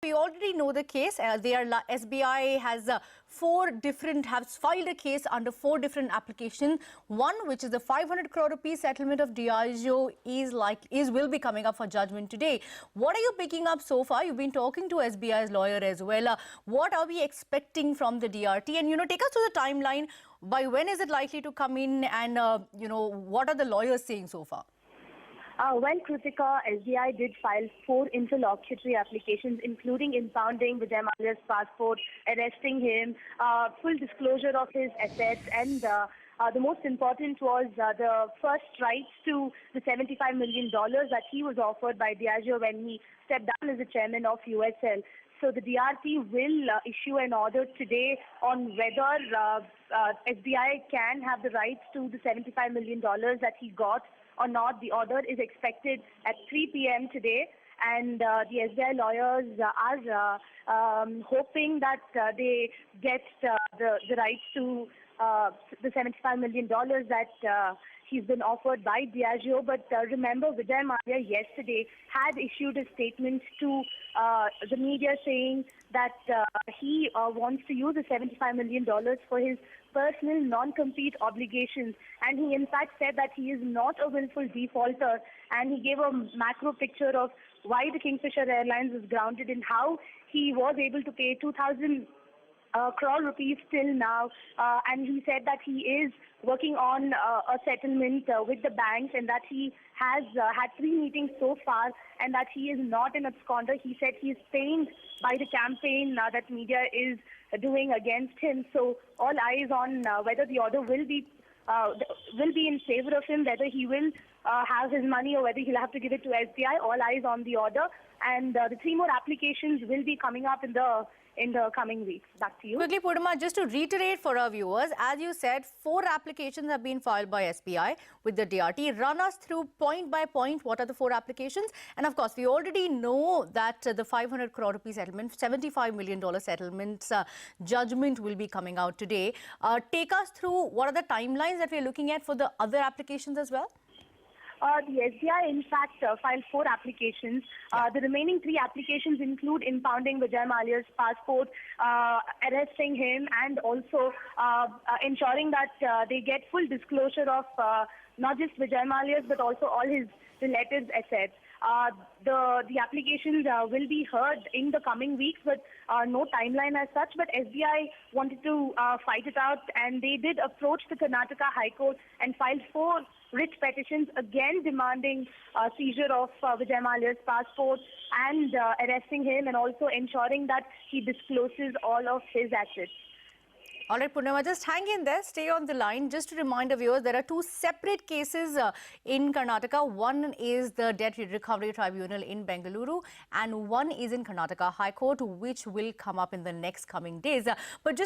We already know the case. SBI has filed a case under 4 different applications. One, which is the 500 crore rupees settlement of Diageo, will be coming up for judgment today. What are you picking up so far? You've been talking to SBI's lawyer as well. What are we expecting from the DRT? And take us to the timeline. By when is it likely to come in? And what are the lawyers saying so far? Well, Kritika, SBI did file 4 interlocutory applications, including impounding Vijay Mallya's passport, arresting him, full disclosure of his assets, and the most important was the first rights to the $75 million that he was offered by Diageo when he stepped down as the chairman of USL. So the DRT will issue an order today on whether SBI can have the rights to the $75 million that he got or not. The order is expected at 3 p.m. today, and the SBI lawyers are hoping that they get the rights to the $75 million that he's been offered by Diageo. But remember, Vijay Mallya yesterday had issued a statement to the media saying that he wants to use the $75 million for his personal non-compete obligations, and he in fact said that he is not a willful defaulter, and he gave a macro picture of why the Kingfisher Airlines was grounded and how he was able to pay 2,000 crore rupees till now, and he said that he is working on a settlement with the banks, and that he has had 3 meetings so far, and that he is not an absconder. He said he is pained by the campaign that media is doing against him. So all eyes on whether the order will be in favor of him, whether he will have his money or whether he'll have to give it to SBI. All eyes on the order, and the 3 more applications will be coming up in the coming weeks. Back to you. Quickly, Poornima, just to reiterate for our viewers, as you said, 4 applications have been filed by SBI with the DRT. Run us through point by point what are the 4 applications. And of course, we already know that the 500 crore rupee settlement, $75 million settlement judgment will be coming out today. Take us through what are the timelines that we're looking at for the other applications as well? The SBI, in fact, filed 4 applications. The remaining 3 applications include impounding Vijay Mallya's passport, arresting him, and also ensuring that they get full disclosure of not just Vijay Mallya's but also all his relatives' assets. The applications will be heard in the coming weeks, but no timeline as such. But SBI wanted to fight it out, and they did approach the Karnataka High Court and filed 4 writ petitions, again demanding seizure of Vijay Mallya's passport and arresting him, and also ensuring that he discloses all of his assets. All right, Poornima, just hang in there, stay on the line. Just to remind the viewers, there are 2 separate cases in Karnataka. One is the Debt Recovery Tribunal in Bengaluru, and one is in Karnataka High Court, which will come up in the next coming days. But just